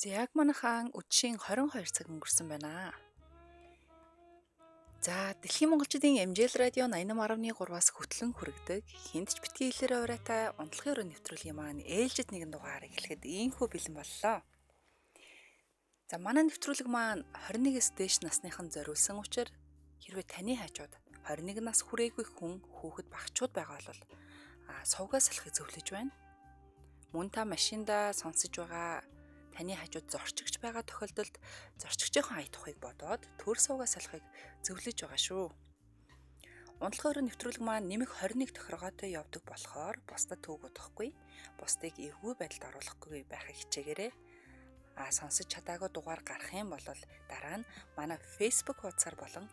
Яг манайхаа үдшийн 22 цаг өнгөрсөн байна. За, Дэлхийн монголчуудын MJL радио 88.3-аас хөтлөн хүргэдэг хинт ч битгий хэлээр ураатай унтлагын өрөө нэвтрүүлгийн маань ээлжид нэгэн дугаар эхлэхэд ийхүү бэлэн боллоо. За, манай нэвтрүүлэг маань 21-с дээш насныхан зориулсан учраас хэрвээ таны хажууд 21 нас хүрээгүй хүн хүүхэд багчууд байгаа бол сувгаа салахыг зөвлөж байна. Мөн та машиндаа сонсож байгаа таны хажууд зорчигч байгаа тохиолдолд зорчигчийн ая тухайг бодоод төр сувгаа салахыг зөвлөж байгаа шүү. Унтлагын өрөө нэвтрүүлэг маань нэмэх 21 тохиргоотой явдаг болохоор бусдад төвөг удахгүй, бусдыг эвгүй байдалд оруулахгүй байхыг хичээгээрэй. Сонсож чадаагүй дугаар гарах юм бол дараа нь манай Facebook хуудасаар болон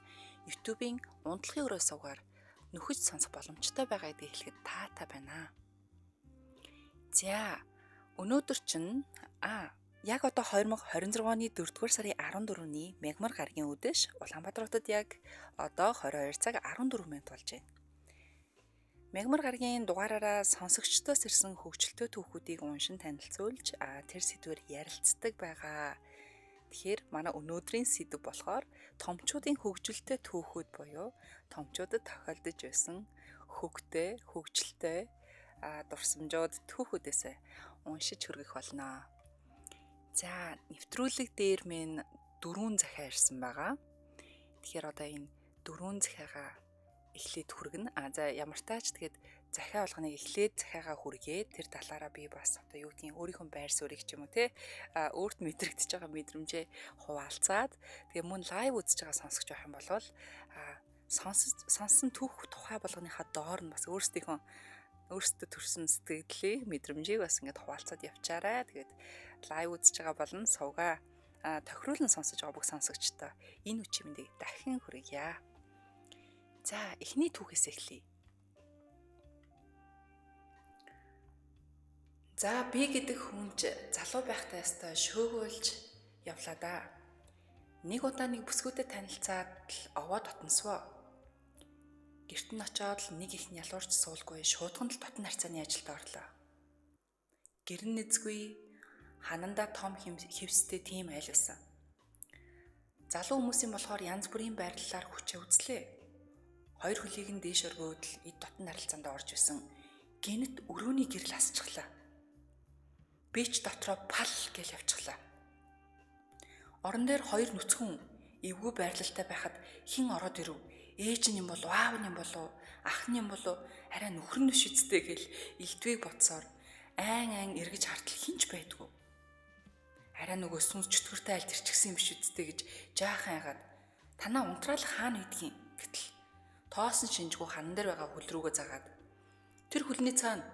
YouTube-ийн унтлагын өрөө сувгаар нөхөж сонсох боломжтой байгаа гэдгийг хэлэхэд таатай байна. За, өнөөдөр чинь яг одоо 2026 оны 4-р сарын 14-ний мягмар гарагийн үдэш Улаанбаатар хотод яг одоо 22 цаг 14 минут болж байна. Мягмар гарагийн дугаараараа сонсогчдоос ирсэн хөгжилтэй түүхүүдийг уншин танилцуулж тэр сэдвээр ярилцдаг байгаа. Тэгэхээр манай өнөөдрийн сэдв болохоор томчуудын хөгжилтэй түүхүүд буюу томчуудад тохиолдож байсан хөгтэй, хөгжилтэй дурсамжууд түүхүүдээс уншиж хүргэх болно. За, нэвтрүүлэг дээр минь 4 захиа ирсэн байгаа. Тэгэхээр одоо энэ 4 захиагаа эхлээд хүргэнэ. За, ямар тач тэгээд захиа болгоныг эхлээд захиагаа хүргээд тэр талаараа би бас одоо юу гэдгийг өөрийнхөө байр суурийг ч юм уу те өөрт мэдрэгдэж байгаа мэдрэмжээ хуваалцаад тэгээ мөн лайв үзэж байгаа сонсогч байх юм бол сонсон түүх тухай болгоныхаа доор нь бас өөрсдөө төрсэн сэтгэлийг мэдрэмжийг бас ингээд хуваалцаад явчаарай. Тэгээд лайв үзэж байгаа болон сувгаа тохируулан сонсож байгаа бүх сонсогчдоо энэ үчимэндийг дахин хүргье. За, эхний түүхээс эхлэе. За, би гэдэг хүнч залуу байхдаа ястай шөөгөөлж явлаа да. Нэг удаа нэг бүсгүйтэй танилцаад л овоо дотносвоо. Гэрт нь очоод нэг их нялуурч суулгүй шуудхан л дотн харьцааны ажилд орлоо. Гэрн нэзгүй ханандаа том хевстэй тийм айл байсан. Залуу хүмүүсийн болохоор янз бүрийн байрлалаар хүчээ үзлээ. Хоёр хөлийг нь дээш өргөөд л эд дотн харилцаанд орж исэн. Гэнэт өрөөний гэрэл асчихлаа. Би ч дотроо пал гэж явчихлаа. Орон дээр хоёр нүцгэн эвгүй байрлалтай байхад хэн ороод ирэв? Ээж нь юм болов, аав нь юм болов, ах нь юм болов, арай нөхөр нь шүцтэй гэл элдвийг бодсоор айн эргэж хартал хинч байдгүй. Арай нөгөө сүнс чөтгөртэй айлд ирчихсэн юм биш үсттэй гэж жаахан ягаад танаа унтраалах хаана идгийн гэтэл тоосон шинжгүй хан дээр байгаа хөл рүүгээ загаад тэр хөлний цаана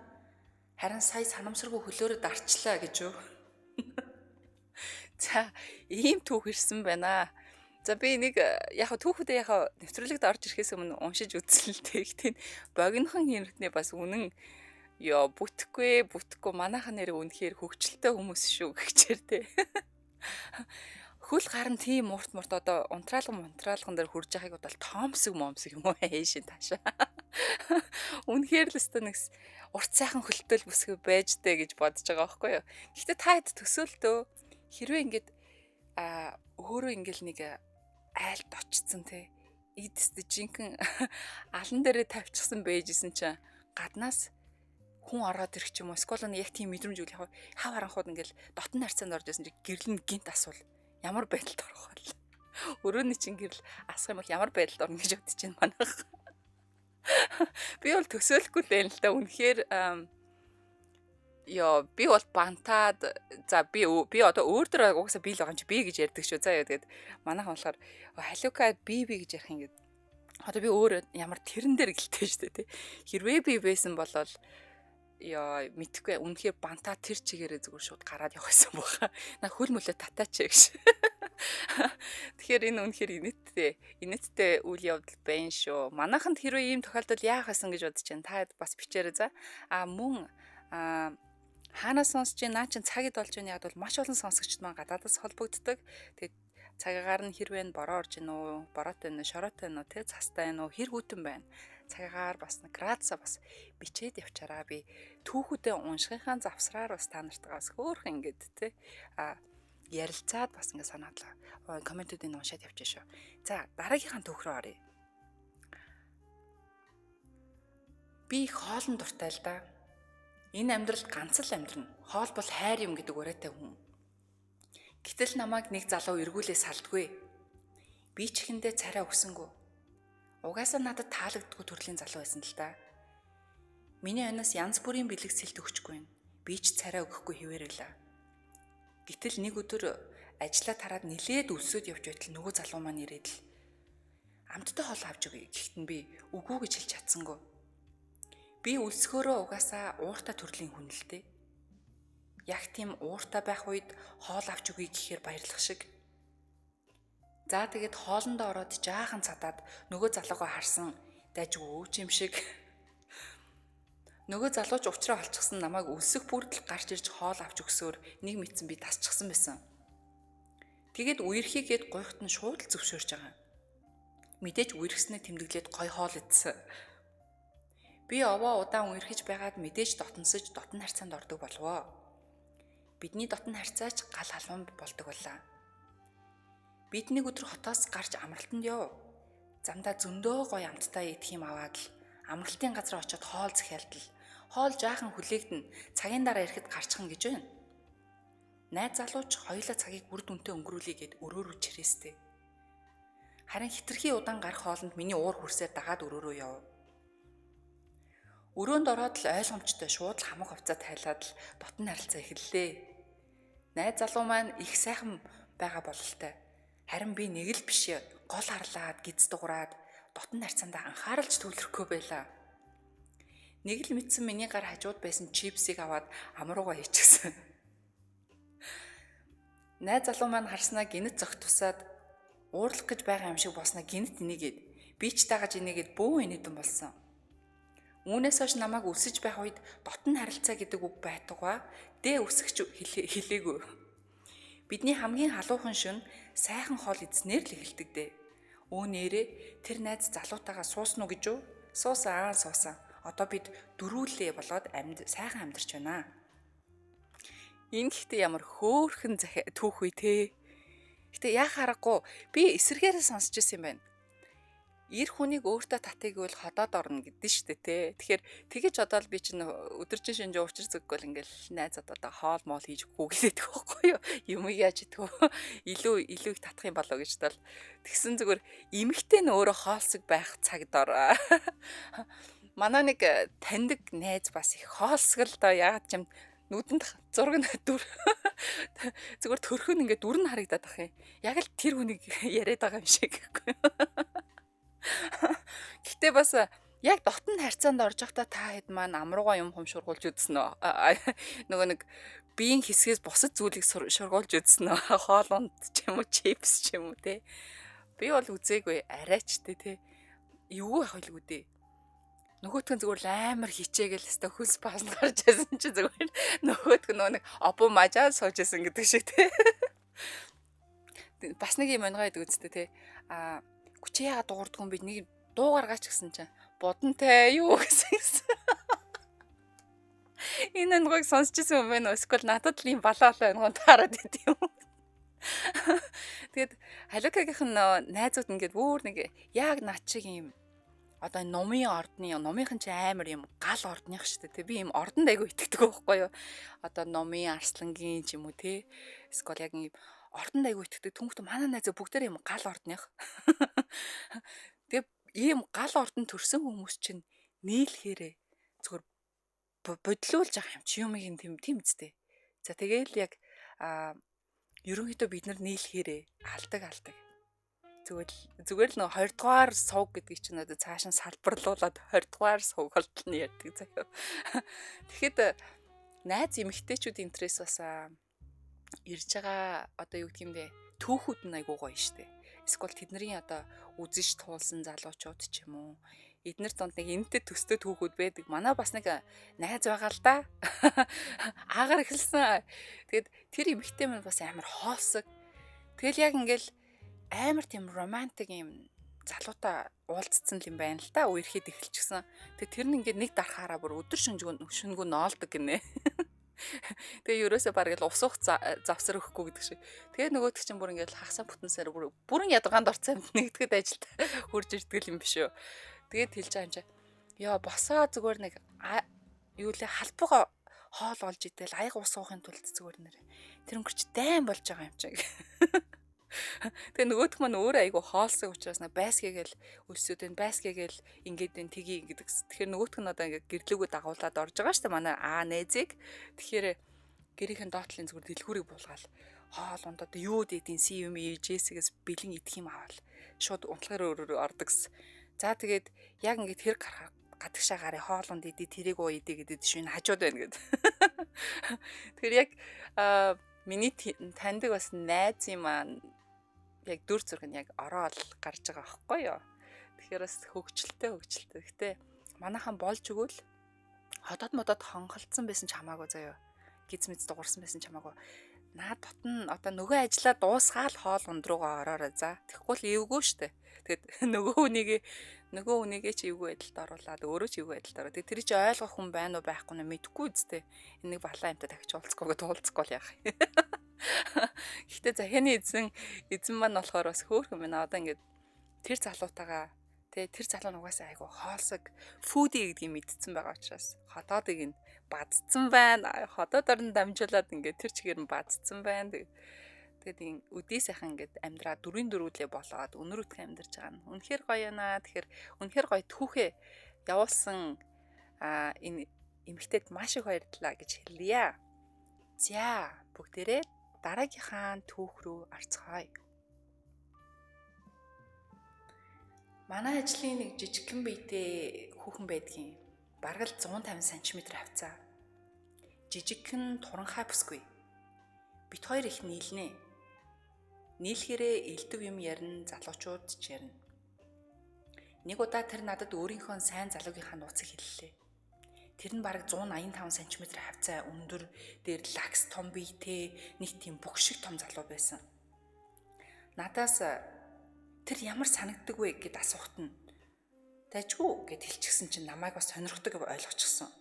харин сая санамсаргүй хөлөөрөө дарчлаа гэж юу. За, ийм түүх ирсэн байна. За, би нэг түүхүүдээ нэвтрүүлэгт орж ирэхээс өмнө уншиж үзэлтэй. Гэхдээ богинохон хэрнэтний бас үнэн бүтэхгүй манайхан нэр үнэхээр хөгжилтэй хүмүүс шүү гэхчээр те. Хөл гарн тийм урт одоо унтраалган дээр хурж байгааг бол тоомсог юм уу хэшин таашаа. Үнэхээр л өстө нэгс урт сайхан хөлтөл бүсгүй байж дээ гэж бодож байгаа байхгүй юу. Гэхдээ та хэд төсөөлтөө хэрвээ ингээд өөрөө ингээл нэг айлд очсон те эдсдэ жинхэнэ алан дээрээ тавьчихсан байжсэн чинь гаднаас хүн ороод ирэх ч юм уу эсвэл яг тийм мэдрэмж үл хав харанхууд ингээл дотн харьцаанд орж исэн чинь гэрэл нь гинт асуул ямар байдалд орох вэ? Өрөөний чинь гэрэл асах юм бол ямар байдалд орно гэж бодож байна манайх. Би бол төсөөлөхгүй л байна л да. Үнэхээр би бол бантаад за би одоо өөр дөр угаасаа би л байгаа юм чи би гэж ярьдаг шүү. За яа тэгээд манайхан болохоор халиука би гэж ярих ингээд одоо би өөр ямар тэрэн дээр гэлтэй шүү дээ тий. Хэрвээ би байсан болол мэдхгүй үнэхээр бантаа тэр чигээрээ зүгээр шууд гараад явах гэсэн баха. На хөл мөлөө татаач гэж. Тэгэхээр энэ үнэхээр инээдтэй үйл явдал байна шүү. Манайханд хэрвээ ийм тохиолдол яах байсан гэж бодож байна. Та бас бичээрэй за. Мөн хаанаас сонсож байна? Наа чин цагид болж байна. Яг бол маш олон сонсогчд маань гадаадаас холбогддог. Тэгээд цагаагаар нь хэрвээ бороо орж гин үү, бороотой нь, шороотой нь, тэ цастай нь, хэрэгүүтэн байна. Цагаагаар бас градусаа бас бичээд явчаараа би түүхүүдээ уншихынхаа завсраар бас та нартаа бас хөөхөн ингээд тэ ярилцаад бас ингэ санаадлаа. Комментүүдийг уншаад явчих шүү. За, дараагийнхаа түүх рүү оръё. Би их хоолн дуртай л да. Энэ амьдрал ганц л амьдрна. Хоол бол хайр юм гэдэг уриатай хүн. Гэтэл намайг нэг залуу эргүүлээ салдгүй. Би ч ихэндээ царай өгсөнгөө. Угаасаа надад таалагддгүй төрлийн залуу байсан л да. Миний анаас янз бүрийн бэлгэсэлт өгчгүй. Би ч царай өгөхгүй хിവэрэлээ. Гэтэл нэг өдөр ажлаа тараад нилээд өлсөд явж байтал нөгөө залуу маань ирээд л амттай хоол авч өгье гэхэд нь би үгүй гэж хэлж чадсангүй. Би өлсгөөрөө угаасаа ууртай төрлийн хүн л дээ. Яг тийм ууртай байх үед хоол авч өгье гэхээр баярлах шиг. За тэгээд хоолндоо ороод жаахан цадаад нөгөө залуугаа харсан дайж өөч юм шиг. Нөгөө залууч уучраа олчихсан намайг өлсөх бүрдэл гарч ирж хоол авч өгсөөр нэг мэдсэн би тасчихсан байсан. Тэгээд үерхийгээд гуйхт нь шууд л зөвшөөрч байгаа. Мэдээж үерхснээ тэмдэглээд гой хоол идсэн. Би овоо удаан үерхэж байгаад мэдээж дотносож дотн харьцаанд ордог болвоо. Бидний дотн харьцаач гал халуун болдог боллаа. Бид нэг өдөр хотоос гарч амралтанд яв. Замдаа зөндөө гой амттай идэх юм аваад л амралтын газар очиод хоол захиалдал. Хоол жаахан хүлээгдэн цагийн дараа ирэхэд гарчихна гэж байна. Найз залууч хоёулаа цагийг үр дүнтэй өнгөрүүлье гэд өрөөрөө чирээстэй. Харин хитрхи удаан гарах хоолнд миний уур хүрсээр дагаад өрөөрөө яв. Өрөөнд ороод л ойлгомжтой шууд л хамаг хувцас тайлаад л дотн харилцаа эхэллээ. Найз залуу маань их сайхан байгаа бололтой. Харин би нэг л биш гол харлаад гиз дуграад дотн харьцаандаа анхааралж төвлөрөхгүй байлаа. Нэг л мэдсэн миний гар хажууд байсан чипсийг аваад амруугаа хийчихсэн. Найз залуу маань харснаа гинэт зогт тусаад уурлах гэж байгаа юм шиг болсноо гинэт инээгээд би ч дагаж инээгээд бөө инээдэн болсон. Үүнээс хойш намайг өсөж байх үед дотн харилцаа гэдэг үг байтугай дэ өсгч хэлээгүй. Бидний хамгийн халуухан шөнө сайхан хоол идснээр л эхэлдэг дээ. Нээрээ тэр найз залуутайгаа суусан уу гэж үү? Суусан. Одоо бид дөрүүлээ болоод сайхан амьдарч байна. Энэ гэхдээ ямар хөөрхөн түүх вэ те. Гэтэ яа харахгүй би эсэргээрээ сонсч ирсэн юм байна. Ир хүнийг өөртөө татыг бол ходоод орно гэдэн штэ те. Тэгэхээр тэгэж одоо л би чинь өдөржин шинжээ уучир зүггүй л ингээл найзад одоо хоол моол хийж гүглээд байхгүй юу. Юм яаж идэх вэ? Илүү их татах юм болоо гэж тал. Тэгсэн зүгээр эмэгтэй нь өөрөө хоолсог байх цагд ороо. Манай нэг таньдаг найз бас их хоолсгол доо ягаад ч юм нүдэнд зураг дүр зүгээр төрхөн ингээд дүр нь харагдаад ах юм. Яг л тэр хүнийг яриад байгаа юм шиг гэхгүй. Гэтэ бас яг дотн харьцаанд орж явахдаа та хэд маань амрууга юм шургуулж үзсэн үү? Нөгөө нэг биеийн хэсгээс бусад зүйлийг шургуулж үзсэн үү? Хоолонд ч юм уу, чипс ч юм уу те. Би бол үзээгүй арайч те. Юу ах байлгүй дээ. Нөгөөтгөн зүгээр л амар хичээгээл өстой хөлс паас гарч байсан чи зүгээр нөгөөтг нэг опо мажаа сууж исэн гэдэг шиг те. Бас нэг юм онгой гэдэг үстэй те. Хүчээ яагаад дуурдгүй юм бэ? Нэг дуу гаргаач гэсэн чинь будантай юу гэсэн. Энэ онгойг сонсч ирсэн юм байна уу? Эсвэл надад л юм балаа онгой таарад байт юм. Тэгээд халукагийнх нь найзууд ингээд бүр нэг яг над шиг юм одоо номынхан чи амар юм гал ордных шүү дээ. Би юм ордонд айгу итгэдэг байхгүй юу? Одоо номын арслангийн ч юм уу те. Эсвэл яг юм ордонд айгу итгэдэг. Түнхт манай найзаа бүгдээр юм гал ордных. Тэгээ ийм гал ордонд төрсэн хүмүүс чинь нийлхээрээ зүгээр бодлуулж байгаа юм чи юм тийм үстэй. За тэгээл яг ерөнхийдөө бид нар нийлхээрээ алдаг. Зүгээр л нөө 20 дугаар сувг гэдгийг чинь одоо цааш нь салбарлуулад 20 дугаар сувгалт нь ярьдаг заяа. Тэгэхэд найз эмэгтэйчүүд интерес бас ирж байгаа одоо юу гэх юм бэ? Түүхүүд нь айгуу гоё штэ. Эсвэл тэдний одоо үзэж туулсан залуучууд ч юм уу. Эднэр донд нэг энэтэй төстэй түүхүүд байдаг. Манай бас нэг найз байгаа л да. Аагаар эхэлсэн. Тэгэд тэр эмэгтэй маань бас амар хоосог. Тэгэл яг ингээл амар тийм романтик юм залуутай уулзсан юм байна л да. Үерхэд эхэлчихсэн. Тэгээ тэр нь ингээд нэг дарахаараа бүр өдөр шөнөгүй ноолдог гинэ. Тэгээ ерөөсөө баг л усуух завсар өгөхгүй гэдэг шиг. Тэгээ нөгөөдөг чинь бүр ингээл хагасаа бүтэнсээр бүрэн ядаргаанд орцсон амт нэгдэхэд ажилд хурж ирдэг юм биш үү. Тэгээд хэлж байгаа юм чи. Яа босоо зүгээр нэг юу лээ халбага хоол олж идэл аяг ус уухын тулд зүгээр нэр. Тэр өнгөрч дайм болж байгаа юм чиг. Тэгээ нөгөөх маань өөрөө айгу хоолсог учраас байсгийгээл өсөөд энэ байсгийгээл ингээд энэ тгий гэдэг. Тэгэхээр нөгөөх нь одоо ингээд гэрлүүгөө дагуулад орж байгаа шүү дээ манай нээзийг. Тэгэхээр гэрийнхэн доотлын зүгээр дэлгүүрийг буулгаал. Хоол ундаа юу дээдийн си юм ээжээсээс бэлэн идэх юм авал. Шууд унтлагаар өөрөө ордог гэсэн. За тэгээд яг ингээд хэрэг гарах гадагшаа гарыг хоолонд идэ тэрийг уу идэ гэдэг шин хажууд байна гэд. Тэгэхээр яг миний таньдаг бас найз юм аа яг дүр зураг нь яг ороод гарч байгаа байхгүй юу. Тэгэхээр бас хөвгчлөлтэй. Гэтэ манайхан болж өгвөл ходоод модод хонголцсон байсан ч хамаагүй заяа. Гиз мэд дуурсан байсан ч хамаагүй. Наад дотн одоо нөгөө ажлаа дуусгаал хоол ундруугаа ороорой за. Тэгэхгүй л эвгүй штэ. Тэгэд нөгөө хүнийгээ чи эвгүй байдалд оруулаад өөрөө ч эвгүй байдалд ороо. Тэр чи ойлгох хүн байна уу байхгүй нь мэдэхгүй үстэй. Энийг балаа юмтай дахиж уулзахгүй туулцахгүй л яах. Гэхдээ захианы эзэн маань болохоор бас хөөхөн байна. Одоо ингээд тэр залуутагаа тэр залуу нугасаа айгу хоолсог фуди гэдгийг мэдсэн байгаа учраас хотоодыг нь бадцсан байна. Хотоод орон дамжуулаад ингээд тэр чигээр нь бадцсан байна. Тэгээд ин үдий сайхан ингээд амьдраа дөрүлээ болоод өнөр утга амьдарч байгаа нь үнэхээр гоё яана. Тэгэхээр үнэхээр гоё түүхээ явуулсан энэ эмэгтэйд маш их баярлалаа гэж хэллийа. За бүгдээрээ дараагийнхаа түүх рүү орцгоё. Манай ажлын нэг жижигхэн биетэй хүүхэн байдгийн. Бараг л 150 см хавцаа. Жижигхэн туранхай бүсгүй. Бит хоёр их нийлнэ. Нийлхээрээ элдв юм ярина, залуучууд ч ярина. Нэг удаа тэр надад өөрийнхөө сайн залуугийнхаа нууцыг хэллээ. Тэр нь бараг 185 см хавцаа өндөр, дээр лагс том биетэй, нэг тийм бүх шиг том залуу байсан. Надаас тэр ямар санагддаг вэ гэд асуухт нь дайжгүй гэд хэлчихсэн чинь намайг бас сонирхдаг ойлгочихсон.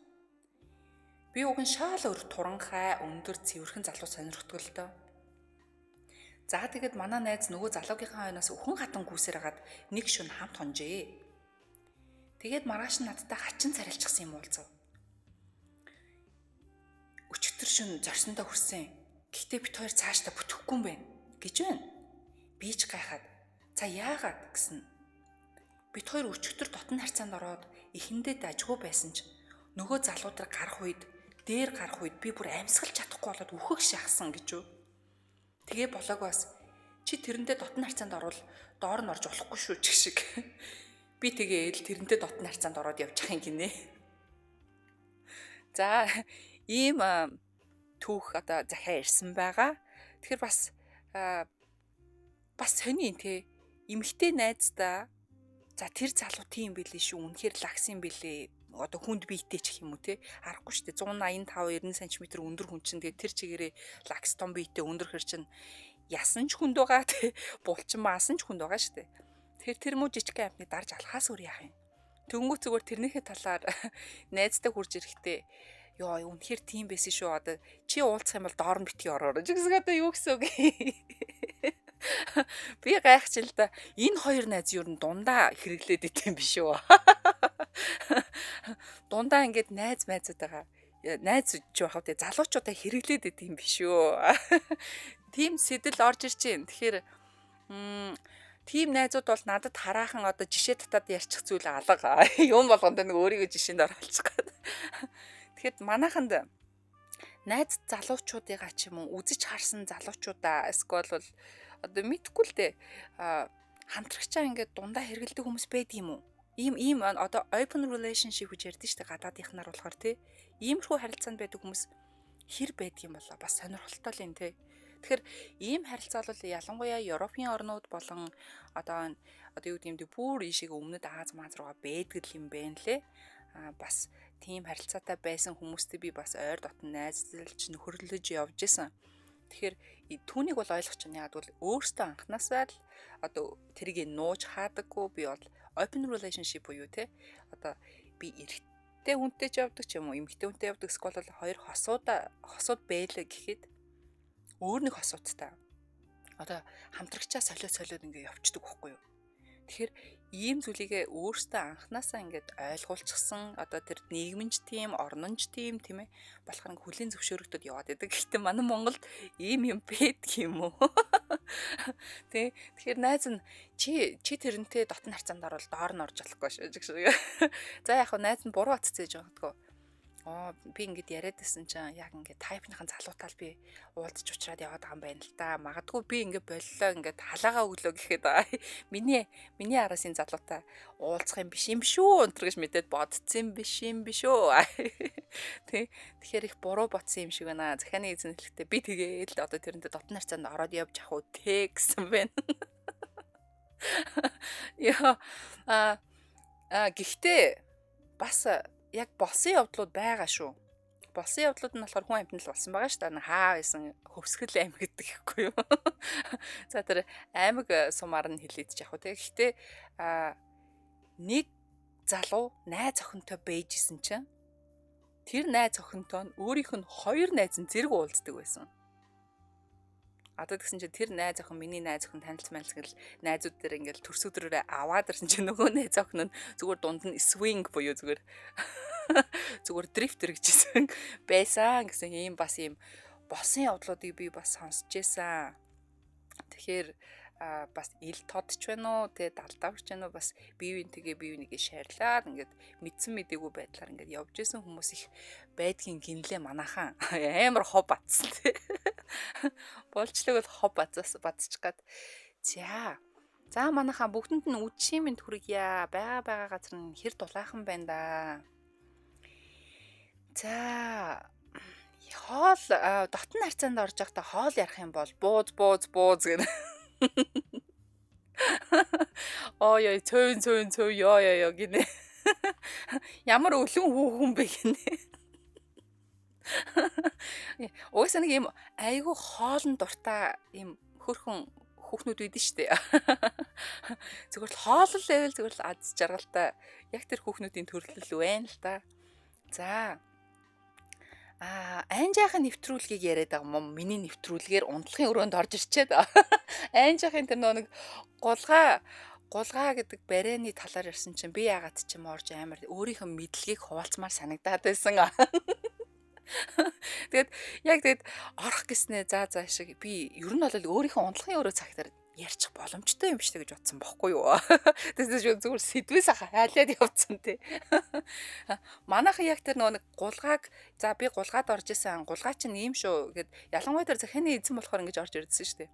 Би уг нь шаал өр туранхай, өндөр, цэвэрхэн залуу сонирхдаг л доо. За тэгэд манай найз нөгөө залуугийнхаа хойноос өхөн хатан гүйсээр хагаад нэг шөнө хамт хонжээ. Тэгээд маргааш нь надтай хачин царилчихсан юм уулзав. Өчтөр шөнө зорсондоо хүрсэн. Гэхдээ бит хоёр цаашдаа бүтэхгүй юм байна гэж байна. Би ч гайхаад за яагаад гэсэн. Бит хоёр өчтөр дотн харьцаанд ороод эхэндээ дажгүй байсан ч нөгөө залуудар гарах үед, дээр гарах үед би бүр амьсгалж чадахгүй болоод үхэх шахсан гэж юу. Тэгээ болоог бас чи тэрэндээ дотн харьцаанд орвол доор нь орж болохгүй шүү ч шиг. Би тэгээл тэрэндээ дотн харьцаанд ороод явчих юм гинэ. За ийм түүх одоо захиа ирсэн байгаа. Тэгэхээр бас сони те эмэгтэй найздаа за тэр залуу тийм билээ шүү. Үнэхээр лагс юм билээ. Одоо хүнд биетэй ч юм уу те аргагүй шүү дээ 185 90 см өндөр хүн чинь тэгээ тэр чигээрээ лагс том биетэй өндөр хэр чинь ясан ч хүнд байгаа те булчин маасан ч хүнд байгаа шүү дээ. Тэгэхээр тэр муу жижиг амтны дарж алхаас өөр яах юм. Төнгөө зүгээр тэрнийхээ талаар найзтай хурж ирэхдээ ёо үнэхээр тийм байсан шүү. Одоо чи уулзах юм бол доор нь битгий ороорой. Жигсэг одоо юу гэсэн үг. Би гайхаж л да. Энэ хоёр найз юу н дундаа хэрэглээд идэм биш үү? Дундаа ингээд найзуудаа найз жоох тэ залуучуудаа хэрэглээд идэм биш үү? Тим сэтэл орж ирж байна. Тэгэхээр тим найзууд бол надад хараахан одоо жишээ татаад ярьчих зүйл алга. Юм болгонд нэг өөрийгөө жишээнд оруулчих гээд. Тэгэхэд манайханд найз залуучуудыгаа ч юм уу үзэж харсан залуучуудаа эсвэл бол одоо мэдгүй л дээ хамтрагчаа ингээд дундаа хэрэгэлдэг хүмүүс байд юм уу? Ийм одоо open relationship гэж ярьдэн штэ гадаадынхнаар болохоор тий. Иймэрхүү харилцаанд байдаг хүмүүс хэр байдаг юм болоо бас сонирхолтой л юм тий. Тэгэхээр ийм харилцаа бол ялангуяа Европын орнууд болон одоо юу гэдэг юм бүр ийшээ өмнөд Аз мааз руугаа байдаг юм байна лээ. Бас тийм харилцаатай байсан хүмүүстэй би бас ойр дотн найзлж нөхөрлөж явж исэн. Тэгэхээр түүнийг бол ойлгох чинь яагаад бол өөртөө анханасаа л одоо тэрийг нууж хаадаггүй би бол open relationship буюу те одоо би эмэгтэй хүнтэй ч явдаг ч юм уу, эмэгтэй хүнтэй явдаг эсвэл хоёр хосууд байлаа гэхэд өөр нэг хосуудтай одоо хамтрагчаа солиод ингээ явцдаг байхгүй юу. Тэгэхээр ийм зүйлийгээ өөртөө анханасаа ингээд ойлгуулчихсан одоо тэр нийгэмч тийм, орнонч тийм тийм ээ болохоор хүлийн зөвшөөрөгдөд яваад байдаг. Гэхдээ манай Монголд ийм юм байдаг юм уу? Тэ тэгэхээр найз нь чи тэрнтэй дотн харьцаанд орвол доор нь орж болохгүй шүү гэж. За яг хөө найз нь буруу атцээж байгаа гэдэггүй. Би ингээд яриад байсан чинь яг ингээд тайпныхан залуутаал би уулзч уучраад яваад байгаа юм байна л да. Магадгүй би ингээд боллоо ингээд халаагаа өглөө гэхэд миний араас энэ залуутай уулзах юм биш юм шүү өнтер гэж мэдээд бодсон юм биш үү. Тэгэхээр их буруу бодсон юм шиг байна. Захианы эзэн хэлэхдээ би тэгээл одоо тэрнтэй дотн харьцаанд ороод явж ах уу те гэсэн байна. Яа гэхдээ бас яг болсон явдлууд байгаа шүү. Болсон явдлууд нь болохоор хүн амьтанд л болсон байгаа шүү дээ. Хаа байсан хөвсгөл аймаг гэдэг гэхгүй юу. За тэр аймаг сумаар нь хэлээд ч яг хөө тэг. Гэхдээ нэг залуу найз охинтой байжсэн чинь тэр найз охинтой нь өөрийнх нь хоёр найз нь зэрэг уулздаг байсан. Одоо тэгсэн чинь тэр найз охин миний найз охин танилцмалцгал найзууд дээр ингээл төрс өдрөөрөө аваад ирсэн чинь нөгөө найз охин нь зүгээр дунд нь swing буюу зүгээр дрифтер гэжсэн байсан гэсэн ийм бас ийм болсон явдлуудыг би бас сонсч байсан. Тэгэхээр бас ил тодч байна уу тэгээ далдавч байна уу бас бие бинийгээ шаарилаад ингээд мэдсэн мэдээгүй байдлаар ингээд явж исэн хүмүүс их байдгийн гинлээ манайхан амар хов батсан тий. Болчлог бол хов бацчих гад. За манайхан бүгдэнд нь үдшийн мэд хүргье. Бага газар нь хэр дулаахан байна да. За хоол дотн харьцаанд орж явахдаа хоол ярих юм бол бууз гэнэ. Яа цөөн ёо гинэ. Ямар өлөн хүүхэн бэ гинэ. Уусаа нэг юм айгүй хоолн дуртай юм хөрхөн хүүхнүүд үйдэн штэ. Зүгээр л хоолл байвал зүгээр л аз жаргалтай. Яг тэр хүүхнүүдийн төрлөл байна л да. За анжаахын нэвтрүүлгийг яриад байгаа юм. Миний нэвтрүүлгээр унтлагын өрөөнд орж ирчээд. Анжаахын тэр нэг гулгаа гэдэг барианы талаар ирсэн чинь би яагаад ч юм орж амар өөрийнхөө мэдлэгийг хуваалцмаар санагдаад байсан. Тэгээд орох гэснээ за шиг би ер нь бол өөрийнхөө унтлагын өрөө цагтаар ярьчих боломжтой юм шүү гэж бодсон бохгүй юу. Тэгээс зүгээр сэдвээс хайлаад явцсан тий. Манайхан яг тэр нэг гулгааг за би гулгаад орж исэн гулгаа чинь ийм шүү гэд ялангуяа тэр захианы эзэн болохоор ингэж орж ирдсэн шүү дээ.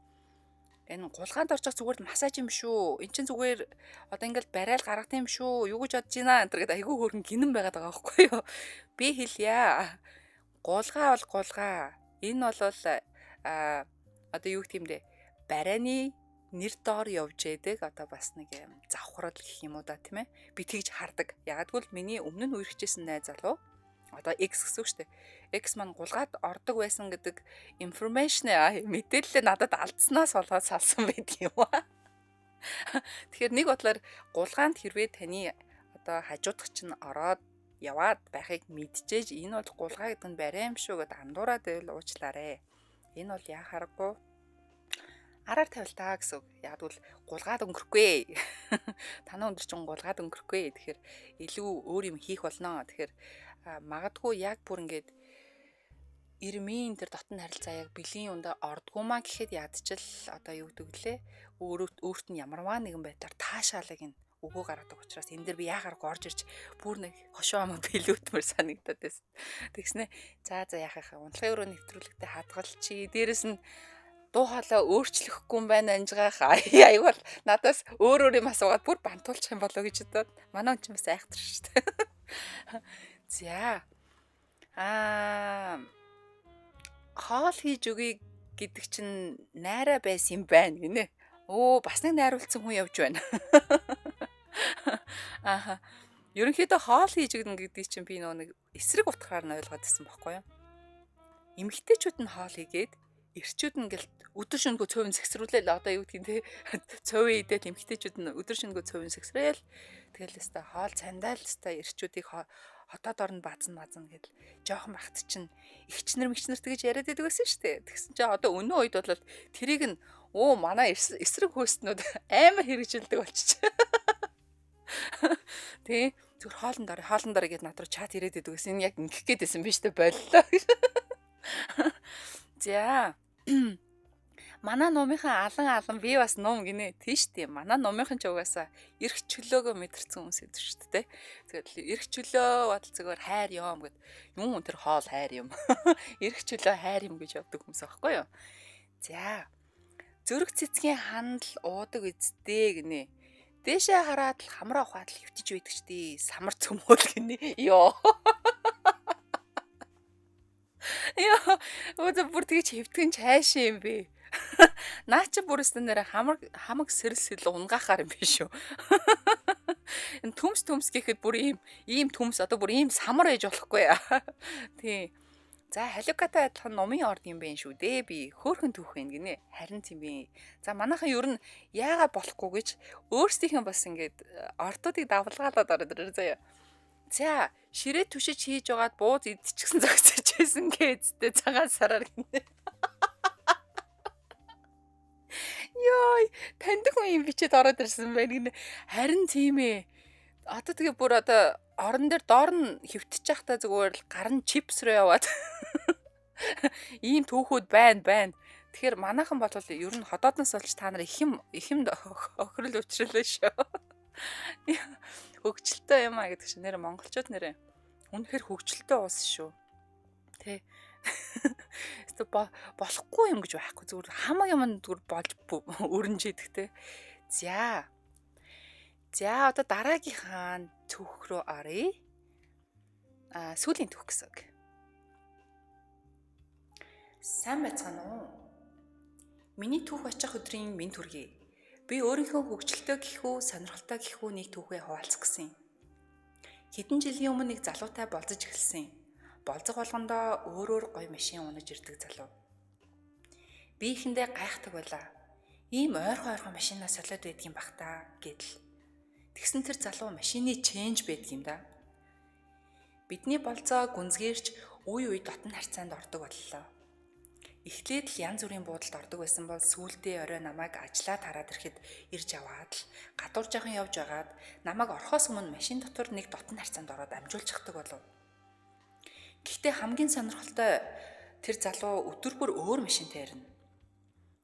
Энэ гулгаанд орчих зүгээр массаж юм шүү. Эн чинь зүгээр одоо ингээл барайл гаргад юм шүү. Юу гэж бодож байна энэ гэдэг айгүй хөргөн гинэн байгаад байгаа байхгүй юу. Би хэлье. Гулгаа бол гулгаа. Энэ бол одоо юу гэх юм бэ? Барааны нэр доор явж яадаг одоо бас нэг юм завхрал гэх юм уу да тийм ээ. Би тэгж хардаг. Ягдгүйл миний өмнө нь үерхжсэн найз залуу одоо X гэсэн үг шүү дээ. X маань гулгаад ордог байсан гэдэг information мэдээлэл надад алдснаас болоод салсан байдаг юм аа. Тэгэхээр нэг бодлоор гулгаанд хэрвээ таны одоо хажуудах чинь ороод яваад байхыг мэдчихэж энэ бол гулгаа гэдэг нь барай юм шүү гэд андуураад байвал уучлаарэ. Энэ бол яа харахгүй араар тавил таа гэсэн үг. Ягдвал гулгаад өнгөрөхгүй. Танаа өндөр чинь гулгаад өнгөрөхгүй. Тэгэхээр илүү өөр юм хийх болно. Тэгэхээр магадгүй яг бүр ингээд ирмийн тэр дотн харилцаа яг бэлгийн үндэ ордгоомаа гэхэд ядчил одоо юу гэдэг лээ. Өөрт нь ямарваа нэгэн байдлаар таашаалыг нь өгөө гаргадаг учраас энэ дэр би яахааргүй орж ирж бүр нэг хошоо ам билүүтмэр санагдаад байсан. Тэгснэ за яахаа унтлагын өрөө нэвтрүүлэгтээ хадгалчи. Дээрэс нь дуу хоолой өөрчлөхгүй юм байна анжгаах. Айгуул надаас өөр юм асуугаад бүр бантуулчих юм болоо гэж бодоод манай хүн ч бас айхтар шүү дээ. За. Хоол хийж өгье гэдэг чинь найраа байсан юм байна гинэ. Бас нэг найруулсан хүн явж байна. Ерөнхийдөө хоол хийж өгнө гэдэг чинь би нэг эсрэг утгаар нь ойлгоод байсан байхгүй юу? Эмэгтэйчүүд нь хоол хийгээд эрчүүд нь ингээл өдөр шөнөгүй цовын сэгсрүүлээл одоо юу гэдгийг те цовын идэл эмэгтэйчүүд нь өдөр шөнөгүй цовын сэгсрээл тэгэл өстой хоол цандаал өстой эрчүүдийг хотоод орнд базна гэдэл жоохон багт чинь ихчнэр мэгчнэр тэгж яриад байдаг байсан шүү дээ. Тэгсэн чинь одоо өнөө үед бол тэрийг нь манай эсрэг хөөснүүд амар хэрэгжилдэг болчих. Тэ зүгээр хоолн дорой гэд над руу чат ирээд байдаг гэсэн. Энэ яг ингэх гээд байсан биз дээ, боллоо. За. Манай номынхан алан би бас ном гинэ. Тийш тийм. Манай номынхан ч угаасаа эрх чөлөөгөө мэдэрсэн хүмүүс эд шүү дээ. Тэгэл эрх чөлөө бодол зүгээр хайр юм гэд юм тэр хоол хайр юм. Эрх чөлөө хайр юм гэж явдаг хүмүүс аахгүй юу? За. Зүрх цэцгийн хандал уудаг үсттэй гинэ. Дээшээ хараад л хамраа ухаад л хөвтөж байдаг ч тий. Самар цөмөөл гинэ. Йоо. Яа, бүр тэгж хөвтгэн чааш юм бэ. Наа чи бүрсэн нэрэ хамаг сэрэл унгаахаар юм биш үү. Энэ төмс гэхэд бүр ийм төмс одоо бүр ийм самар ээж болохгүй. Тий. За халикатай адилхан номын орд юм бэ шүү дээ. Би хөөхөн түүх байна гинэ. Харин тийм бэ. За манайхан ер нь яагаад болохгүй гэж өөрсдийнх нь бас ингээд ордуудыг давлгаалаад ороод ирээ заяа. За ширээ түшиж хийж байгаад бууз идчихсэн зогсож байсан гэдэгтэй цагаан сараар гинэ. Йой, таньдаг хүн юм бичээд ороод ирсэн байна гинэ. Харин тийм ээ. Одоо тэгээ бүр одоо орон дээр доор нь хөвтөж явахдаа зүгээр л гар нь чипс руу яваад ийм түүхүүд байна. Тэгэхээр манайхан бол ер нь ходоодноос олж та нар ихэм охирол өвчлөлөө шүү. Хөгжилтэй юм гэдэг чинь нэр монголчууд нэрээ үнэхээр хөгжилтэй уус шүү. Тэ. Болохгүй юм гэж байхгүй зүгээр хамаг юм зүгээр болж өрнжийдэг те. За одоо дараагийнхаа түүх рүү оръё. Сүүлийн түүх гэсэн үг. Сайн байцгаана уу? Миний түүх очих өдрийн минь төргий. Би өөрийнхөө хөгжилтэй гэхүү, сонирхолтой гэхүү нэг түүхээ хуваалцах гэсэн. Хэдэн жилийн өмнө нэг залуутай болцож эхэлсэн. Болцох болгондоо өөр гоё машин унаж ирдэг залуу. Би ихэндээ гайхдаг байлаа. Ийм ойрхон машинаас солиод байдаг юм бах та гэдэл. Тэгсэн тэр залуу машины ченж байдаг юм да. Бидний болцоо гүнзгийрч үе дотн харьцаанд ордог боллоо. Эхлээд л янз бүрийн буудалд ордог байсан бол сүүлдээ орой намайг ажлаад хараад ирэхэд ирж аваад л гадуур жаахан явж байгаад намайг орхоос өмнө машин дотор нэг дотн харьцаанд ороод амжуулчихдаг болов. Гэхдээ хамгийн сонирхолтой тэр залуу өдөр бүр өөр машинтай ирнэ.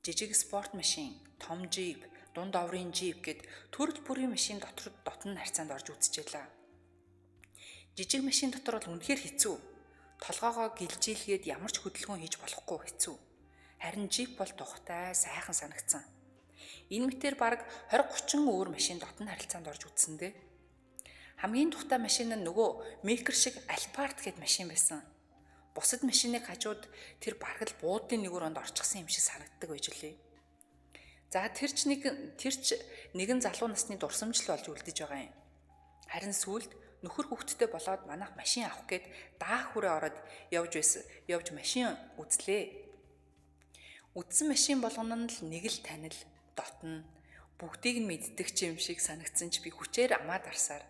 Жижиг спорт машин, том жип, дунд оврын жип гэд төрөл бүрийн машин дотор дотн харьцаанд орж үзчихлээ. Жижиг машин дотор бол үнэхээр хэцүү. Толгоогоо гэлжилгээд ямар ч хөдөлгөөн хийж болохгүй хэцүү. Харин жип бол тухтай, сайхан санагдсан. Энэ мэтэр бараг 20-30 өөр машин дотн харилцаанд орж үзсэндээ. Хамгийн тухтай машин нь нөгөө микр шиг Альпарт гэд машин байсан. Бусад машиныг хажууд тэр бараг л буудлын нэг өрөөнд орчихсан юм шиг санагддаг байж лээ. За тэр ч нэгэн залуу насны дурсамжл болж үлдэж байгаа юм. Харин сүүлд нөхөр хүүхэдтэй болоод манайх машин авах гээд даах хүрээ ороод явж машин үзлээ. Үзсэн машин болгоно нь л нэг л танил, дотн, бүгдийг нь мэддэг ч юм шиг санагдсан ч би хүчээр амаад арсаар.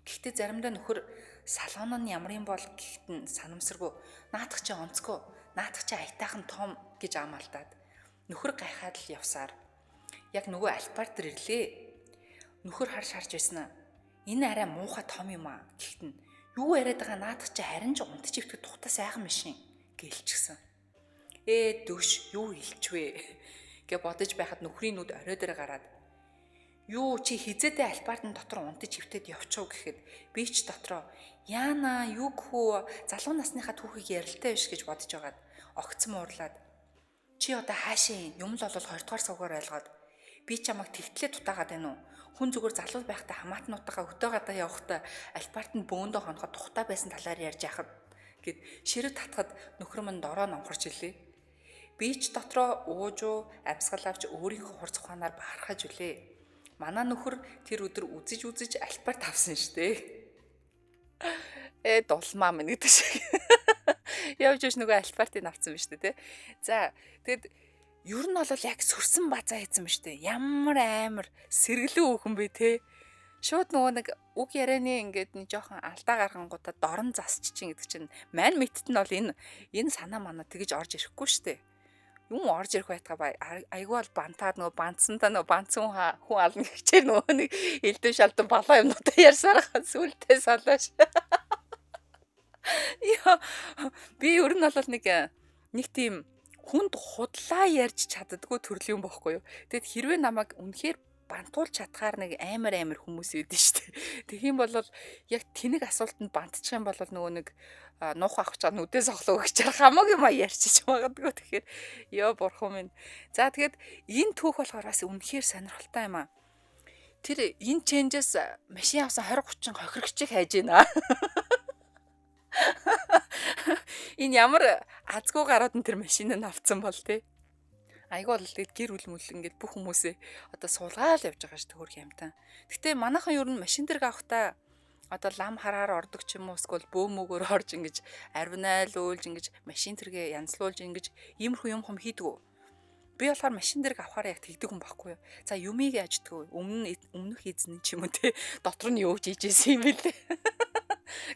Гэхдээ заримдаа нөхөр салон нь ямар юм бол гэхэд нь санамсаргүй, наадах чи онцгүй, наадах чи аятайхан том гэж амаалдаад. Нөхөр гайхаад л явсаар. Яг нөгөө Альпарт ирлээ. Нөхөр харж байсан. Энэ арай муухай том юм аа. Гэхдээ нь юу яриад байгаа наадах чи харин ч унтж ивтгэд тухтай сайхан машин гэлчихсэн. Дөш юу хэлчихвэ гэж бодож байхад нөхрийн нүд орой дээр гараад юу чи хизээдээ Альпартын дотор унтж ивтэд явчихв гэхэд би ч дотроо яана юу гэхүү залуу насныхаа түүхийг ярилтай биш гэж бодож байгаад огцом уурлаад чи одоо хаашаа юм л бол 20 дугаар суугаар ойлгоод би чамайг тэгтлээ дутаагаад байна уу? Хүн зүгээр залуу байхдаа хамаатнуудаа өтөө гадаа явахдаа Альпартанд бөөндөө хоноход тухтай байсан талаар ярьж яхад гэд ширэг татхад нөхөр минь дороо номхорч илээ. Би ч дотроо уужуу амьсгал авч өөрийнхөө хурц ухаанаар бахархаж үлээ. Манай нөхөр тэр өдөр үзэж Альпарт авсан штэ. Дулмаа минь гэдэг шиг. Явж нөгөө Альпартыг авсан биз дээ, тэ. За, тэгэд ер нь бол яг сүрсэн базаа хийсэн биз дээ. Ямар амар сэргэлэн хөөхөн бэ, тэ. Шууд нөгөө нэг үг ярианы ингээд нэг жоохон алдаа гаргангуудаа дорн засч чинь гэдэг чинь мань мэдт нь бол энэ санаа манаа тэгж орж ирэхгүй штэ. Юм орж ирэх байтгаа айгүй бол бантаад нөгөө бандсантаа нөгөө бандсан хүн ална гэчээр нөгөө нэг элдв шалдан балаа юмнуудаа ярьсаар сүултээ салааш. Яа би ер нь бол нэг тийм хүнд худлаа ярьж чаддгүй төрөл юм бохгүй юу. Тэгэд хэрвээ намайг үнэхээр бантуулж чадхаар нэг амар хүмүүс идэв штэ. Тэгэх юм бол яг тэнэг асуултанд бантчих юм бол нөгөө нэг нуух авах чаа нүдээ соглоо гэж хамаагүй юм ярьчих магадгүй. Тэгэхээр ёо бурхан минь. За тэгэд энэ түүх болохоор бас үнэхээр сонирхолтой юм аа. Тэр энэ ченжээс машин авсан 20 30 хохирогчийг хайж байна. Энэ ямар азгүй гарууд нь тэр машиныг авцсан бол тээ. Айгүй бол тэгээд гэр бүл мүл ингээд бүх хүмүүсээ одоо суулгаал явж байгаа ш төхөр юмтан. Гэтэ манайхан ер нь машин дэрэг авахтаа одоо лам хараар ордог ч юм уу эсвэл бөөмөгөөр орж ингэж арвинайлуулж ингэж машин тэргээ янзлуулж ингэж иймэрхүү юм хом хийдгүү. Би болохоор машин дэрэг авахаар яг тэгдэг хүн байхгүй юу. За юмыг яаждгүү. Өмнөх эзэн ч юм уу те дотор нь юу хийж ийжсэн юм бэлээ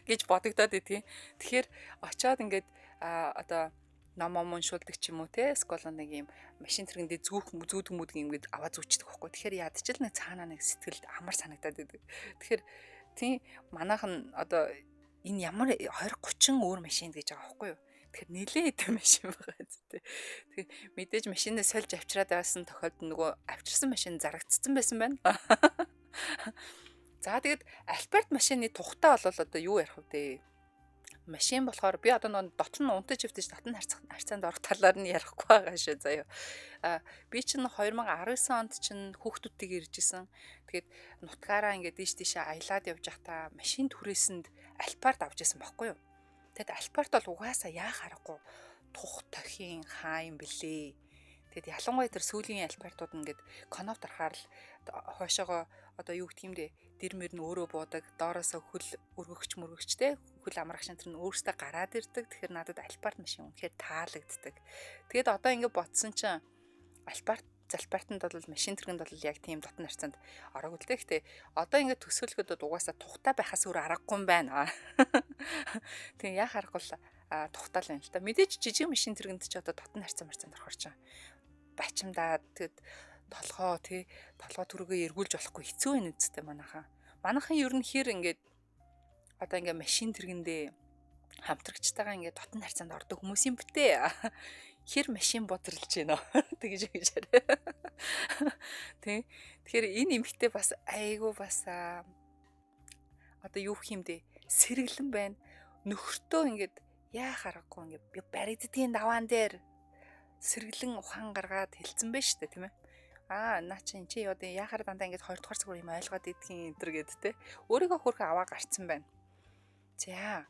гэж бодогдоод идэх. Тэгэхээр очиод ингээд одоо номомон шулдаг ч юм уу те эсвэл нэг юм машин тэргэндээ зүүдэг мүдэг юм гээд аваа зүүчдэг байхгүй. Тэгэхээр ядчил нэг цаанаа нэг сэтгэлд амар санагдаад байдаг. Тэгэхээр тийм манайхан одоо энэ ямар 20 30 өөр машин гэж байгаа байхгүй юу. Тэгэхээр нэлээд хэдэн машин байгаа зү. Тэгээ мэдээж машинаа сольж авчираад байсан тохиолдолд нөгөө авчирсан машин зарагдсан байсан байна. За тэгээд альберт машины тухтаа бол одоо юу ярих вэ? Машин болохоор би одоо нэг дотор нь унтаж хөвтөж татан харьцаанд орох талаар нь ярихгүй байгаа шүү заяа. Би чинь 2019 онд чинь хүүхдүүдтэйг иржсэн. Тэгээд нутгаараа ингээд тийшээ аялаад явж байхдаа машин түрээсэнд альпарт авч ясан байхгүй юу. Тэгэд альпарт бол угаасаа яах аргагүй тух тохин хаа юм блэ. Тэгэд ялангуяа тэр сүүлийн альпартууд ингээд конов дарахаар л хойшоогоо одоо юу гэх юм бэ? Дэр мөр нь өөрөө буудаг, доороосоо хөл өргөгчтэй хөл амрагч энэ өөрөөсөө гараад ирдэг. Тэгэхээр надад альпарт машин үнэхээр таалагддаг. Тэгээд одоо ингэ бодсон чинь альпартанд бол машин тэргэнд бол яг тийм дотн харьцаанд ороогүй л дээ. Гэтэ одоо ингэ төсөөлөхөд угаасаа тухтай байхаас өөр аргагүй юм байна. Тэгээ яах аргагүй тухтаал юм л та. Мэдээж жижиг машин тэргэнд ч одоо дотн харьцаанд орохор чинь бачимдаад тэгэд толгоо түргээ эргүүлж болохгүй хэцүү юм үсттэй манайхан ер нь хэр ингээд одоо ингээ машин тэргэндээ хамтрагчтайгаа ингээ дотн харьцаанд ордог хүмүүс юм бтэ. Хэр машин бодролж байна тэгж арай. Тэгэхээр энэ эмхтэй бас айгүй бас одоо юу гэх юм бэ? Сэргэлэн байна. Нөхөртөө ингээд яах аргагүй ингээ баригддгийн даваан дээр сэргэлэн ухаан гаргаад хэлцэн байж штэ тийм ээ. Наа чи одоо яхаар дандаа ингэж 2 дугаар цагаар юм ойлгоод идэх юм энэ гэд те. Өөрийгөө хөрхө аваа гарцсан байна. За.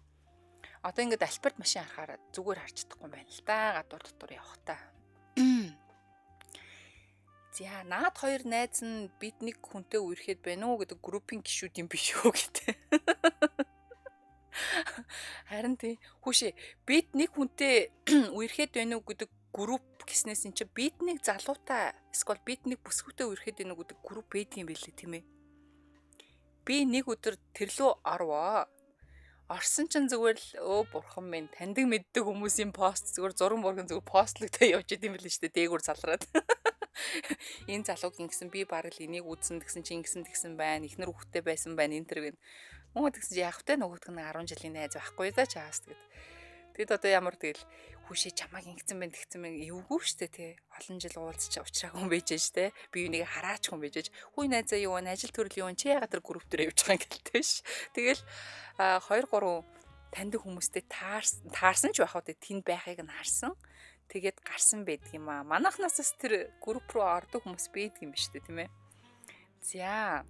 Одоо ингэж альберт машин харахаар зүгээр харж чадахгүй юм байна л да. Гадуур дотор явахтаа. За, наад хоёр найз нь бид нэг хүнтэй үерхэд байна уу гэдэг группийн гишүүд юм биш үү гэдэг. Харин тийм хүүшээ бид нэг хүнтэй үерхэд байна уу гэдэг групп гэснээс эн чи бид нэг залуутай эсвэл бид нэг бүсгүүтэй үерхэд байна уу гэдэг групп байдаг юм билээ тийм ээ. Би нэг өдөр тэрлөө орвоо. Орсон чинь зүгээр л бурхан минь таньдаг мэддэг хүмүүсийн пост зүгээр зураг мурган зүгээр постлогтой явж идэм билээ шүү дээ дээгүүр залраад. Энэ залуугийн гэсэн би бараг л энийг үзсэн гэсэн чи ингэсэн байна. Эхнэр хүүхдтэй байсан байна энэ төр гэн. Мөн тэгсэн чи яах вэ нөгөөдг нь 10 жилийн найз байхгүй да чаас тэгээд. Тэгэд одоо ямар тэгэл хүүшээ чамааг ингэсэн байна тэгсэн мэн эвгүй штэ тий. Олон жил уулзч уучраагүй хүн байж штэ. Би юунийг хараач хүн байж. Хүй найзаа юу вэ? Ажил төрөл юу вэ? Чи яагаад тэр групп дээр явж байгаа юм гэлтэй ш. Тэгэл 2 3 таньдаг хүмүүстэй таарсан ч байх уу тэнд байхыг нь харсан. Тэгээд гарсан байдаг юм аа. Манайхнаас тэр групп руу ордог хүмүүс байдаг юм биш үү тийм ээ. За.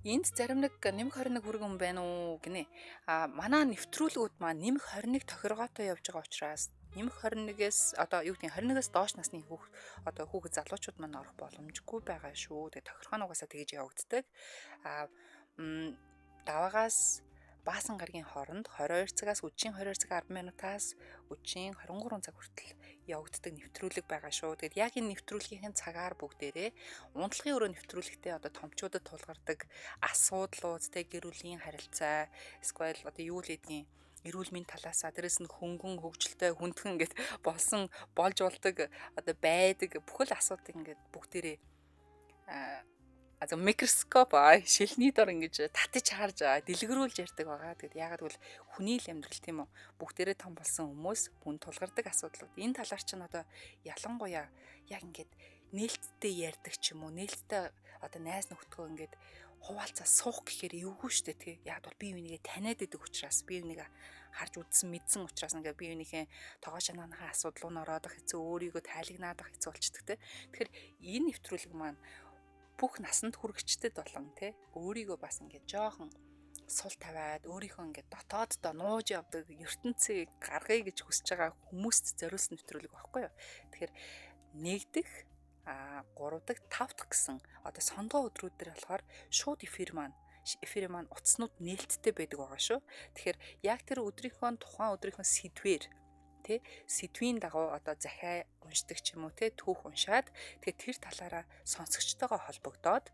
Энд зарим нэг нэмэх 21 хүргэн байна уу гинэ. Манай нэвтрүүлгүүд маань нэмэх 21 тохиргоотой явж байгаа учраас нэмэх 21-ээс одоо юу гэдэг 21-ээс доош насны хүүхэд залуучууд маань орох боломжгүй байгаа шүү. Тэгээ тохиргоо нугасаа тэгж явагддаг. Даваагаас баасан гарагийн хооронд 22 цагаас өчийн 22 цаг 10 минутаас өчийн 23 цаг хүртэл явагддаг нэвтрүүлэг байгаа шүү. Тэгэд яг энэ нэвтрүүлгийн цагаар бүгдээрээ унтлагын өрөө нэвтрүүлэгтээ одоо томчуудад тулгардаг асуудлууд, гэр бүлийн харилцаа, эсвэл одоо юу л гэдгийг эрүүл мэндийн талаасаа дээрэс нь хөнгөн хөгжилтэй хүндхэн гэд болсон болж болдог одоо байдаг бүхэл асуудыг ингээд бүгдээрээ микроскоп шилний дор ингэж татаж харж дэлгэрүүлж ярьдаг байгаа. Тэгэд яагаад гэвэл хүний л амьдрал тийм үү бүгдээрээ том болсон хүмүүс хүн тулгардаг асуудлууд. Энэ талаар чинь одоо ялангуяа яг ингэж нээлттэй ярьдаг ч юм уу, нээлттэй одоо найз нөхдөдгөө ингэж хуваалцаа суух гэхээр эвгүй шүү дээ тий. Яг бол бие бинийгээ таниад идэг учраас, бие бинийгээ харж үзсэн мэдсэн учраас ингээ бие бинийхээ тогоо шанааныхаа асуудал руу ороод хэцүү өөрийгөө тайлагнаад хэцүү болчдөг тий. Тэгэхээр энэ нэвтрүүлэг маань бүх насанд хүрэгчдэд болон тий өөрийгөө бас ингээ жоохон сул тавиад өөрийнхөө ингээ дотооддоо нууж явдаг ертөнцийг гаргая гэж хүсэж байгаа хүмүүст зориулсан нэвтрүүлэг байхгүй юу. Тэгэхээр нэгдэх 3 дахь 5 дахь гэсэн одоо сондгоо өдрүүд дээр болохоор шууд эфир маань утаснууд нээлттэй байдаг байгаа шүү. Тэгэхээр яг тэр өдрийнхөө тухайн өдрийнхөө сэдвээр тий сэдвийн дагуу одоо захиа уншдаг ч юм уу тий түүх уншаад тэгээд тэр талаараа сонсогчтойгоо холбогдоод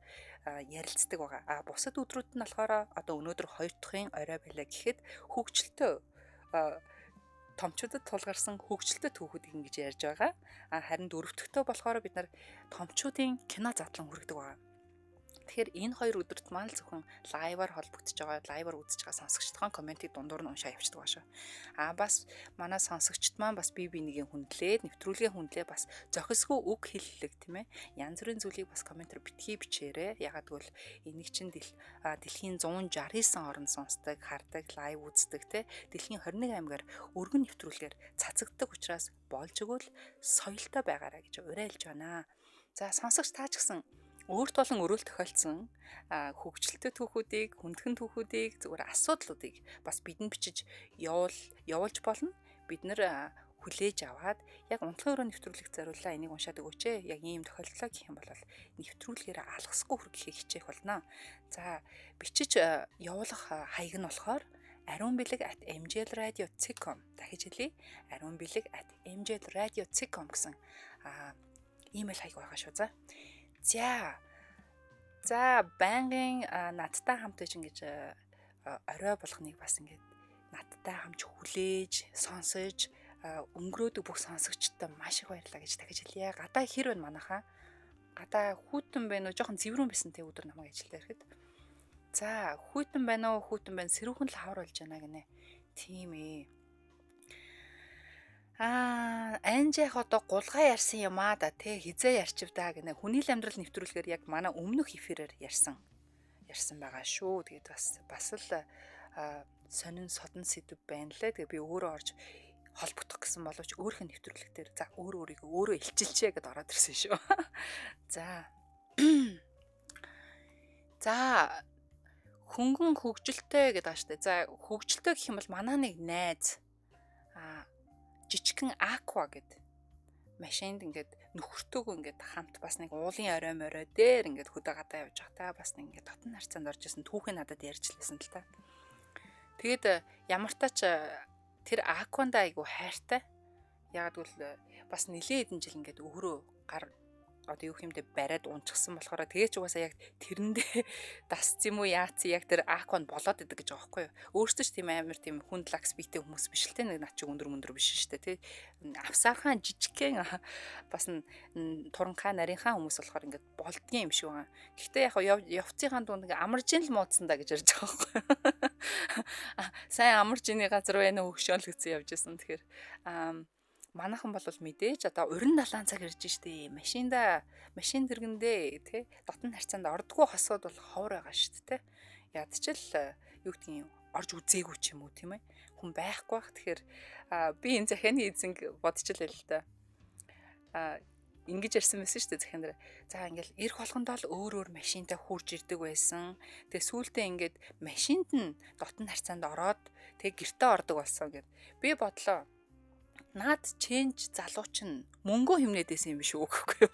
ярилцдаг байгаа. Бусад өдрүүд нь болохоор одоо өнөөдөр 2 дахьын орой байлаа гэхэд хөгжилтөө томчуудад тулгарсан хөгжилтэй түүхүүдийг ингэж ярьж байгаа. Харин 4 дахьтөө болохоор бид нар томчуудын кино задлан хүргэдэг байгаа. Тэгэхээр энэ 2 өдөрт маань зөвхөн лайваар холбогдож байгаа, лайваар үзэж байгаа сонсогчдын комментиг дундуур нь уншаа явчихдаг ба шүү. Бас манай сонсогчд маань бас бие бинийгээ хүндлээд, нэвтрүүлгээ хүндлээ бас зохисгүй үг хэллэг тийм ээ. Янз бүрийн зүйлийг бас комментээр битгий бичээрэй. Ягаад гэвэл энийг чинь дэлхийн 169 орнд сонсдог, хардаг, лайв үздэг тийм ээ. Дэлхийн 21 аймгаар өргөн нэвтрүүлгээр цацагддаг учраас болж өгвөл соёлтой байгаарай гэж уриалж байна. За сонсогч таа ч гэсэн өөрт болон өрөөл тохиолдсон хөгжилтэй түүхүүдийг, хүндхэн түүхүүдийг, зүгээр асуудлуудыг бас бидэнд бичиж явуулж болно. Бид нэр хүлээж аваад яг унтлагын өрөө нэвтрүүлэг зориуллаа энийг уншаад өгөөч ээ. Яг ийм тохиолдлоо гэх юм бол нэвтрүүлгээрээ алгасгүй хүргэхийг хичээх болно. За бичиж явуулах хаяг нь болохоор aruunbilэг@mjlradio.com дахиж хэлье. aruunbilэг@mjlradio.com гэсэн имэйл хаяг байгаа шүү. За байнгын надтай хамт ингэж орой болгоныг бас ингэж надтай хамт хүлээж, сонсож өнгөрөөдөг бүх сонсогчдод маш их баярлалаа гэж дахиж хэлье. Гадаа хэр байна манайхаа? Гадаа хүйтэн байна уу? Жохон зэврүүн байсан те өдөр намайг ажилдаа ирэхэд. За хүйтэн байна уу? Хүйтэн байна. Сэрүүхэн л хавар болж байна гинэ. Тийм ээ. Анжих одоо гулгай ярьсан юм да тий хизээ ярьчив да гэнэ. Хүний л амьдрал нэвтрүүлгээр яг манай өмнөх эфирээр ярьсан байгаа шүү. Тэгээд бас л сонин содон сэдв байна лээ. Тэгээд би өөрөө орж холбогдох гэсэн боловч өөрийнх нь нэвтрүүлэг дээр за өөрийгөө илчилчээ гэдээ ороод ирсэн шүү. За хөнгөн хөгжилтэй гэдэг ааштай. За хөгжилтэй гэх юм бол манай нэг найз жижигхэн аква гэд машинд ингээд нөхөртөөгөө ингээд хамт бас нэг уулын орой морой дээр ингээд хөдөө гадаа явж байхдаа бас нэг ингээд дотн харьцаанд орж исэн түүхээ надад ярьж лээсэн л та. Тэгээд ямар тач тэр акванда айгу хайртай. Ягаад гэвэл бас нэлээд хэдэн жил ингээд өөрөө гар одоо юу хэмдэ бариад унчихсан болохоор тэгээ ч угаасаа яг тэрэндээ дасц юм уу яац яг тэр акванд болоод идэг гэж байгаа байхгүй юу. Өөртөө ч тийм амар тийм хүнд лакс биетэй хүмүүс биш л те нэг над чи өндөр биш шүү дээ тий. Авсаархан жижигхэн бас туранхаа нарийнхаа хүмүүс болохоор ингээд болдгийн юм шиг байгаа. Гэхдээ яг явцынхаа дунд ингээд амаржин л муудсан да гэж ярьж байгаа байхгүй юу. Сайн амаржины газар байна хөгшөөл гэсэн явж исэн. Тэгэхээр манайхан бол мэдээж одоо урин далаан цаг ирж штэ машин дэргэндээ тий дотн харьцаанд ордгоо хосоод бол ховор байгаа штэ тий ядчил юу гэдгийг орж үзээгүй ч юм уу тийм ээ хүн байхгүй бах тэгэхээр би энэ захианы эзэнг бодчихлаа л да ингэж ярьсан байсан штэ захиан дээр за ингээл ирэх болгондоо л өөр машинтай хурж ирдэг байсан тэгээ сүүлдээ ингээд машинд нь дотн харьцаанд ороод тэгээ гэртээ ордог болсон гэд би бодлоо наад ченж залууч нь мөнгө хэмнээдсэн юм биш үгүй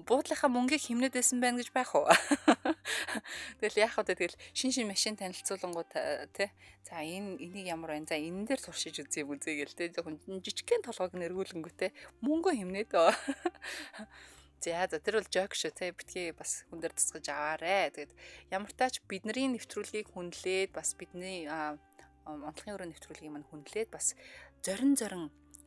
буудлынхаа мөнгийг хэмнээдсэн байна гэж байх уу. Тэгэл яах вэ тэгэл шин машин танилцуулангууд тий. За энийг ямар байна? За энэ дээр туршиж үзье бүзээ гэл тий. Зөвхөн жижигхэн толгойг нэргүүлэнгүүтээ мөнгө хэмнээд оо. За тэр бол жок шүү те битгий бас хүн дээр тусгаж аваарэ. Тэгээд ямар тач бидний нэвтрүүлгийг хүнлээд бас бидний онцлогийн өрөө нэвтрүүлгийг мань хүнлээд бас зорин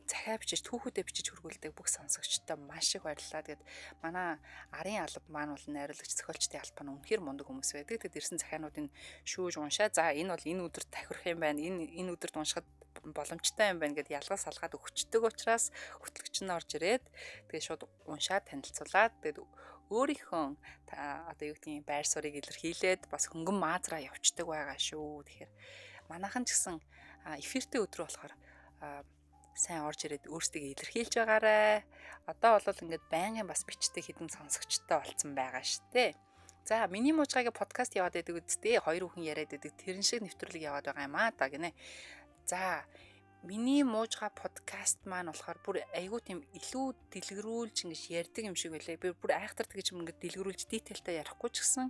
захиа бичиж түүхүүдэд бичиж хөргүүлдэг бүх сонсогчдод маш их баярлалаа. Тэгээд манай арын алба маань бол найруулагч зохиолчдын алба нь үнэхээр мундаг хүмүүс байдаг. Тэгээд ирсэн захиануудыг шүүж уншаа. За энэ бол энэ өдөрт тахирах юм байна. Энэ өдөрт уншихад боломжтой юм байна гэд ялгаж салгаад өгчдөг учраас хөтлөгч нь орж ирээд тэгээ шууд уншаад танилцуулаад тэгээд өөрийнхөө одоо юу гэдгийг байр суурийг илэрхийлээд бас хөнгөн маазраа явцдаг байгаа шүү. Тэгэхээр манайхан ч гэсэн эфиртэй өдрөө болохоор сайн орж ирээд өөрсдөө илэрхийлж байгаарэ. Одоо бол ингээд байнгын бас бичдэг хідэн сонсогчтой болсон байгаа штэ. За миний муужгагийн подкаст яваад байдаг үсттэй 2 хүн яриад байдаг тэрэн шиг нэвтрүүлэг яваад байгаа юм аа да гинэ. За миний муужга подкаст маань болохоор бүр айгүй тийм илүү дэлгэрүүлж ингэж ярьдаг юм шиг байлаа. Би бүр айхтар тэгж юм ингэж дэлгэрүүлж дитейлтэй ярихгүй ч гэсэн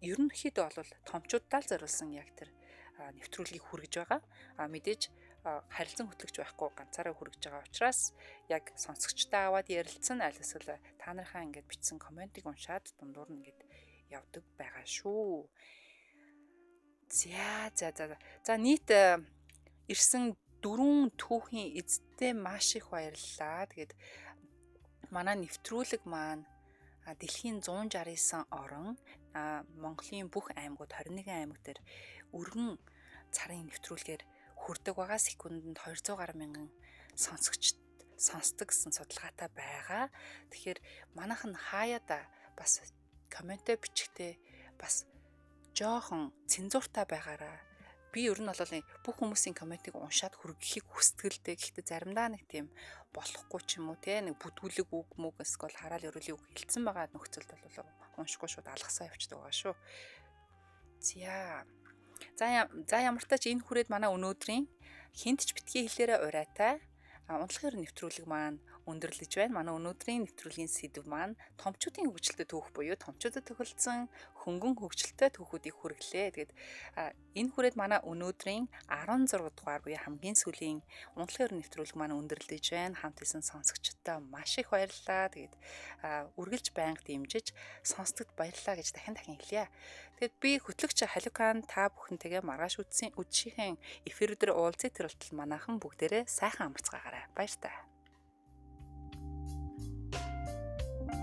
ерөнхийдөө бол томчуудаа л зориулсан яг тэр нэвтрүүлгийг хүргэж байгаа. Мэдээж харилцан хөтлөгч байхгүй ганцаараа хүргэж байгаа учраас яг сонсогчтой аваад ярилцсан аль эсвэл та нарынхаа ингэж бичсэн комментиг уншаад дундуур нь ингэж явдаг байгаа шүү. За нийт ирсэн 4 түүхийн эзэдтэй маш их баярлалаа. Тэгээд манай нэвтрүүлэг маань дэлхийн 169 орон Монголын бүх аймагуд 21 аймаг дээр өргөн царын нэвтрүүлгээр хүрдэг байгаа. Секундэд 200 гаруй мянган сонсогчд сонсдог гэсэн судалгаатай байгаа. Тэгэхээр манайхан хаяада бас комментэ бичихтэй бас жоохон цензууртай байгаараа. Би ер нь бол бүх хүмүүсийн комментиг уншаад хүргэхийг хүсдэгтэй. Гэхдээ заримдаа нэг тийм болохгүй ч юм уу те нэг бүтгүүлэг үг мүг эсвэл хараал өрөөлийн үг хэлсэн байгаа нөхцөлд бол уншихгүй шууд алгасаа явчихдаг байгаа шүү. За ямар ч тач энэ хүрээд манай өнөөдрийн хинт ч битгий хэлээрэ урайтай унтлагын нэвтрүүлэг маань өндөрлөж байна. Манай өнөөдрийн нэвтрүүлгийн сэдэв маань томчуудын хөгжилтэй түүх буюу томчуудад тохиолдсон хөнгөн хөгжилтэй түүхүүдийг хүргэлээ. Тэгээд энэ хүрээд манай өнөөдрийн 16 дугаар буюу хамгийн сүүлийн унтлагын нэвтрүүлэг маань өндөрлөж байна. Хамт исэн сонсогчдод маш их баярлалаа. Тэгээд үргэлж байнга дэмжиж сонсдогд баярлалаа гэж дахин хэлье. Тэгээд би хөтлөгч Халикан та бүхэнтэйгээ маргааш үдшийн эфир дээр уулзъя. Тэр болтол манайхан бүгдээрээ сайхан амарцгаагаарай. Баяр таа.